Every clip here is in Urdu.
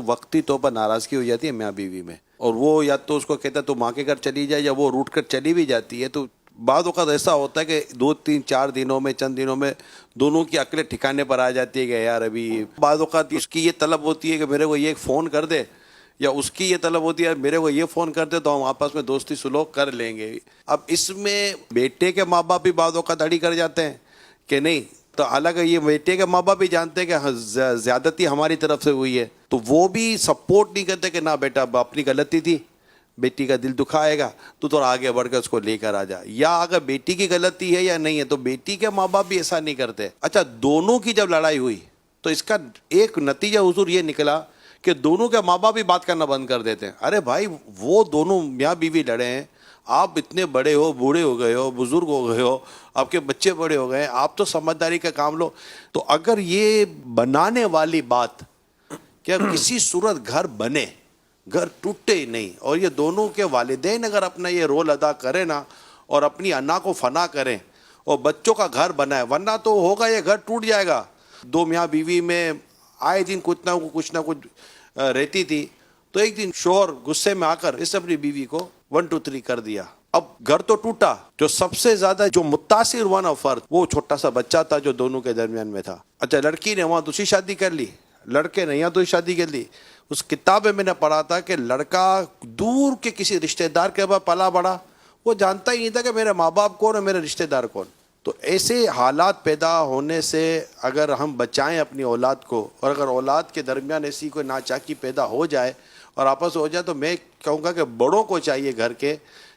وقتی طور پر ناراضگی ہو جاتی ہے میاں بیوی میں, اور وہ یا تو اس کو کہتا ہے تو ماں کے گھر چلی جائے, یا وہ روٹ کر چلی بھی جاتی ہے. تو بعض اوقات ایسا ہوتا ہے کہ 2-3-4 دنوں میں, چند دنوں میں دونوں کی عقلیں ٹھکانے پر آ جاتی ہے کہ یار ابھی. بعض اوقات اس کی یہ طلب ہوتی ہے کہ میرے کو یہ فون کر دے, یا اس کی یہ طلب ہوتی ہے میرے کو یہ فون کر دے تو ہم آپس میں دوستی سلوک کر لیں گے. اب اس میں بیٹے کے ماں باپ بھی بعض اوقات اڑی کر جاتے ہیں کہ نہیں, تو حالانکہ یہ بیٹے کے ماں باپ بھی جانتے ہیں کہ زیادتی ہماری طرف سے ہوئی ہے, تو وہ بھی سپورٹ نہیں کرتے کہ نہ بیٹا اپنی غلطی تھی, بیٹی کا دل دکھائے گا تو تھوڑا آگے بڑھ کر اس کو لے کر آ جا. یا اگر بیٹی کی غلطی ہے یا نہیں ہے تو بیٹی کے ماں باپ بھی ایسا نہیں کرتے. اچھا, دونوں کی جب لڑائی ہوئی تو اس کا ایک نتیجہ حضور یہ نکلا کہ دونوں کے ماں باپ بھی بات کرنا بند کر دیتے ہیں. ارے بھائی, وہ دونوں میاں بیوی لڑے ہیں, آپ اتنے بڑے ہو, بوڑھے ہو گئے ہو, بزرگ ہو گئے ہو, آپ کے بچے بڑے ہو گئے ہیں, آپ تو سمجھداری کا کام لو. تو اگر یہ بنانے والی بات کہ کسی صورت گھر بنے, گھر ٹوٹے ہی نہیں, اور یہ دونوں کے والدین اگر اپنا یہ رول ادا کرے نا اور اپنی انا کو فنا کریں اور بچوں کا گھر بنائے, ورنہ تو ہوگا یہ گھر ٹوٹ جائے گا. دو میاں بیوی میں آئے دن کچھ نہ کچھ رہتی تھی, تو ایک دن شوہر غصے میں آ کر اس اپنی بیوی کو 1 2 3 کر دیا. اب گھر تو ٹوٹا, جو سب سے زیادہ جو متاثر ہوا نا فرد, وہ چھوٹا سا بچہ تھا جو دونوں کے درمیان میں تھا. اچھا, لڑکی نے وہاں دوسری شادی کر لی, لڑکے نے یہاں دوسری شادی کر لی. اس کتاب میں نے پڑھا تھا کہ لڑکا دور کے کسی رشتہ دار کے بعد پلا بڑا, وہ جانتا ہی نہیں تھا کہ میرے ماں باپ کون اور میرے رشتہ دار کون. تو ایسے حالات پیدا ہونے سے اگر ہم بچائیں اپنی اولاد کو, اور اگر اولاد کے درمیان ایسی کوئی ناچاکی پیدا ہو جائے اور آپس ہو جائے, تو میں کہوں گا کہ بڑوں کو چاہیے گھر کے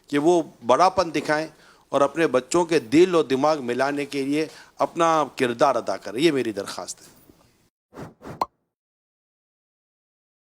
کہ وہ بڑا پن دکھائیں اور اپنے بچوں کے دل اور دماغ ملانے کے لیے اپنا کردار ادا کریں. یہ میری درخواست ہے.